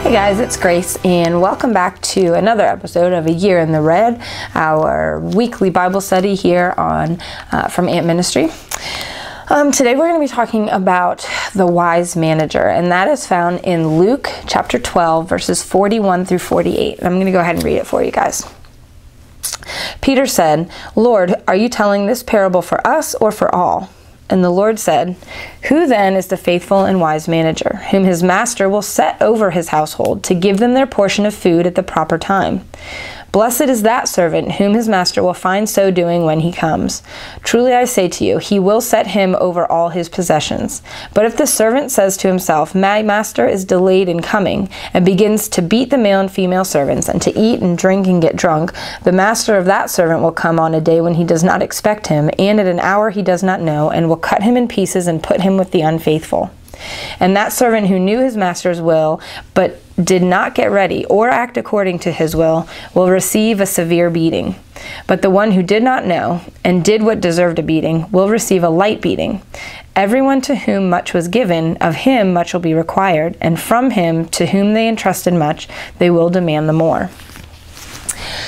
Hey guys, it's Grace, and welcome back to another episode of A Year in the Red, our weekly Bible study here on from Ant Ministry. Today we're going to be talking about the wise manager, and that is found in Luke chapter 12, verses 41 through 48. I'm going to go ahead and read it for you guys. Peter said, "Lord, are you telling this parable for us or for all?" And the Lord said, "Who then is the faithful and wise manager, whom his master will set over his household to give them their portion of food at the proper time? Blessed is that servant whom his master will find so doing when he comes. Truly I say to you, he will set him over all his possessions. But if the servant says to himself, 'My master is delayed in coming,' and begins to beat the male and female servants, and to eat and drink and get drunk, the master of that servant will come on a day when he does not expect him, and at an hour he does not know, and will cut him in pieces and put him with the unfaithful. And that servant who knew his master's will, but did not get ready or act according to his will receive a severe beating. But the one who did not know and did what deserved a beating will receive a light beating. Everyone to whom much was given, of him much will be required, and from him to whom they entrusted much, they will demand the more."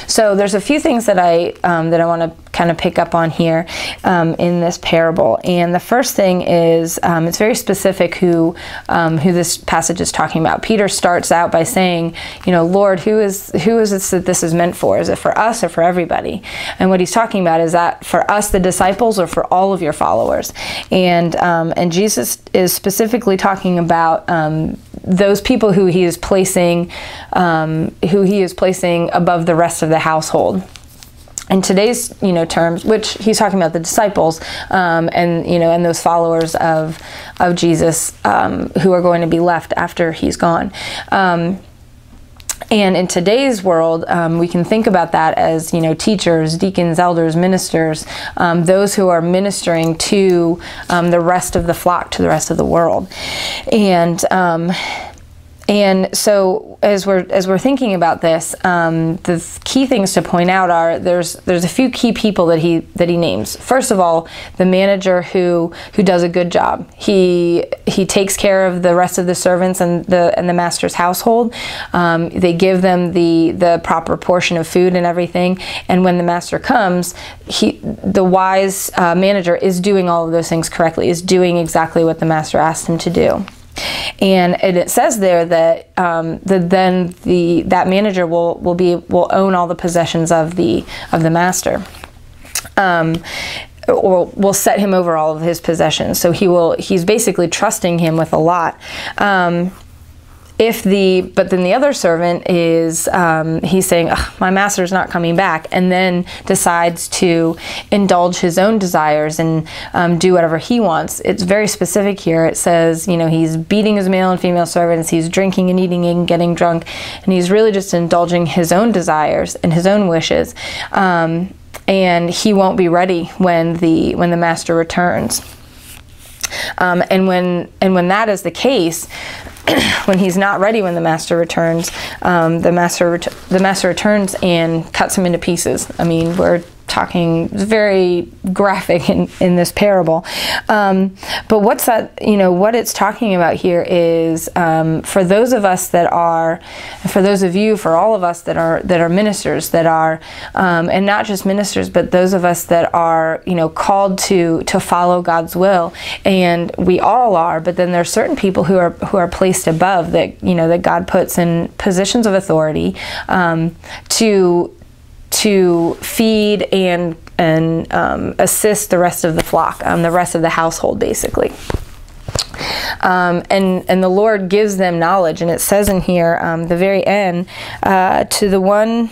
So there's a few things that I want to kind of pick up on here in this parable. And the first thing is it's very specific who this passage is talking about. Peter starts out by saying, "Lord, who is this that this is meant for? Is it for us or for everybody?" And what he's talking about is that for us, the disciples, or for all of your followers. And Jesus is specifically talking about those people who he is placing above the rest of the household. In today's terms, which he's talking about the disciples and those followers of Jesus who are going to be left after he's gone. And in today's world, we can think about that as, teachers, deacons, elders, ministers, those who are ministering to the rest of the flock, to the rest of the world. And so as we're thinking about this, the key things to point out are there's a few key people that he names. First of all, the manager who does a good job. He takes care of the rest of the servants and the master's household. They give them the proper portion of food and everything. And when the master comes, the wise manager is doing all of those things correctly, is doing exactly what the master asked him to do. And it says there that that manager will own all the possessions of the master, or will set him over all of his possessions. So he's basically trusting him with a lot. But then the other servant is, he's saying, "My master's not coming back," and then decides to indulge his own desires and do whatever he wants. It's very specific here. It says, he's beating his male and female servants, he's drinking and eating and getting drunk, and he's really just indulging his own desires and his own wishes. And he won't be ready when the master returns. And when that is the case, when he's not ready when the master returns, the master returns and cuts him into pieces. I mean, we're talking very graphic in this parable. But what's that? What it's talking about here is for those of us that are, for those of you, for all of us that are ministers, that are, and not just ministers, but those of us that are, called to follow God's will, and we all are. But then there are certain people who are placed above that, that God puts in positions of authority to feed and assist the rest of the flock, the rest of the household, basically. And the Lord gives them knowledge, and it says in here, the very end, to the one,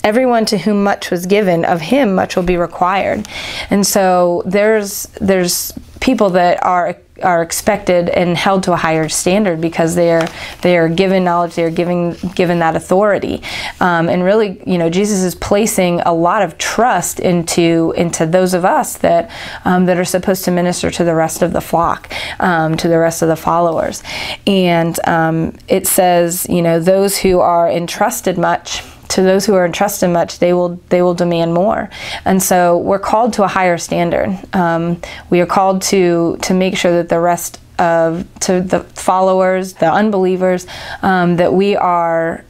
everyone to whom much was given, of him much will be required. And so there's people that are expected and held to a higher standard because they are given knowledge, they are given that authority, and really, Jesus is placing a lot of trust into those of us that are supposed to minister to the rest of the flock, to the rest of the followers. And it says, those who are entrusted much. To those who are entrusted much, they will demand more. And so we're called to a higher standard. We are called to make sure that the rest to the followers, the unbelievers, that we are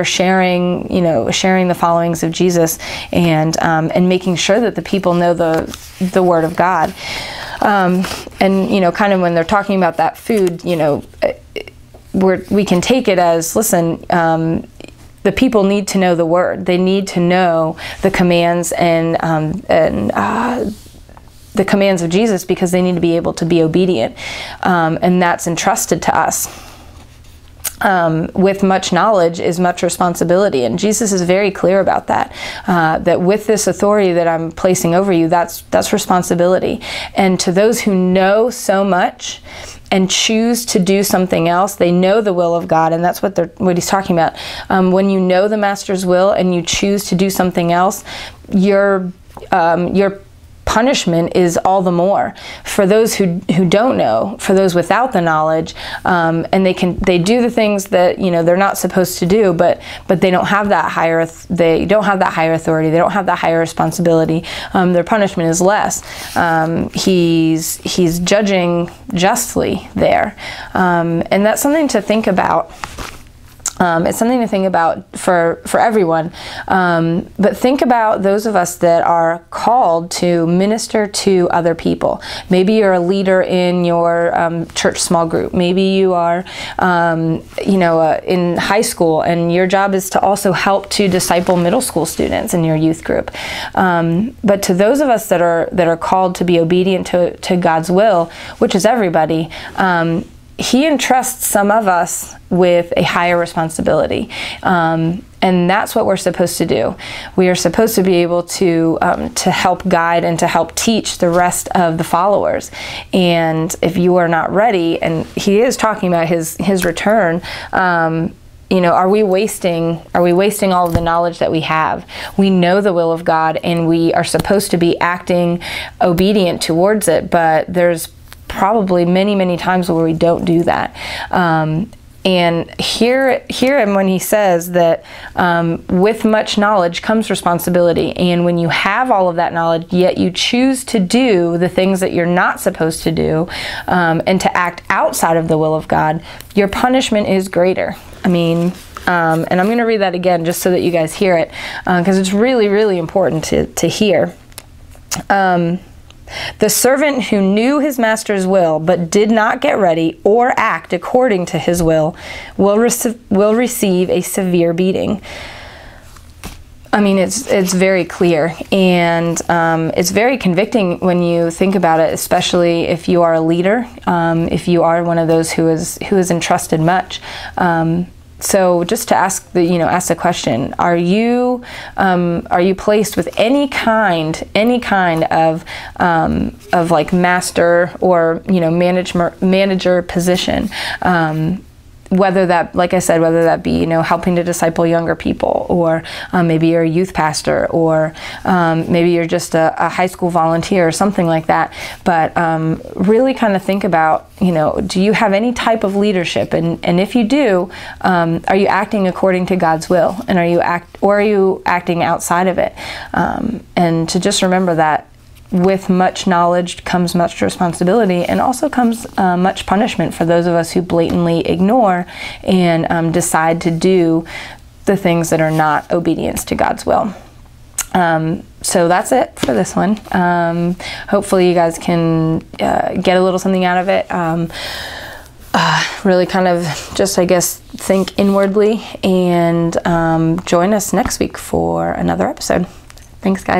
sharing, sharing the followings of Jesus, and making sure that the people know the Word of God. And kind of when they're talking about that food, we can take it as, listen, the people need to know the Word. They need to know the commands and the commands of Jesus, because they need to be able to be obedient, and that's entrusted to us. With much knowledge is much responsibility, and Jesus is very clear about that. That with this authority that I'm placing over you, that's responsibility. And to those who know so much and choose to do something else, they know the will of God, and that's what he's talking about. When you know the Master's will and you choose to do something else, your punishment is all the more. For those who don't know, for those without the knowledge, and they do the things that they're not supposed to do, but they don't have that higher authority, they don't have that higher responsibility. Their punishment is less. He's judging justly there, and that's something to think about. It's something to think about for everyone. But think about those of us that are called to minister to other people. Maybe you're a leader in your church small group. Maybe you are, in high school, and your job is to also help to disciple middle school students in your youth group. But to those of us that are called to be obedient to God's will, which is everybody, He entrusts some of us with a higher responsibility. And that's what we're supposed to do. We are supposed to be able to help guide and to help teach the rest of the followers. And if you are not ready, and he is talking about his return, are we wasting all of the knowledge that we have? We know the will of God, and we are supposed to be acting obedient towards it, but there's probably many times where we don't do that. And hear him when he says that with much knowledge comes responsibility. And when you have all of that knowledge, yet you choose to do the things that you're not supposed to do, and to act outside of the will of God, your punishment is greater. I mean, and I'm going to read that again just so that you guys hear it, because it's really important to hear. The servant who knew his master's will but did not get ready or act according to his will receive a severe beating. I mean, it's very clear, and it's very convicting when you think about it, especially if you are a leader, if you are one of those who is entrusted much. So just to ask the question: Are you placed with any kind of like master or manager position? Whether that, like I said, whether that be helping to disciple younger people, or maybe you're a youth pastor, or maybe you're just a high school volunteer or something like that. But really kind of think about, do you have any type of leadership? And if you do, are you acting according to God's will? And are you acting outside of it? And to just remember that with much knowledge comes much responsibility, and also comes much punishment for those of us who blatantly ignore and decide to do the things that are not obedience to God's will. So that's it for this one. Hopefully you guys can get a little something out of it. Really kind of just, I guess, think inwardly, and join us next week for another episode. Thanks, guys.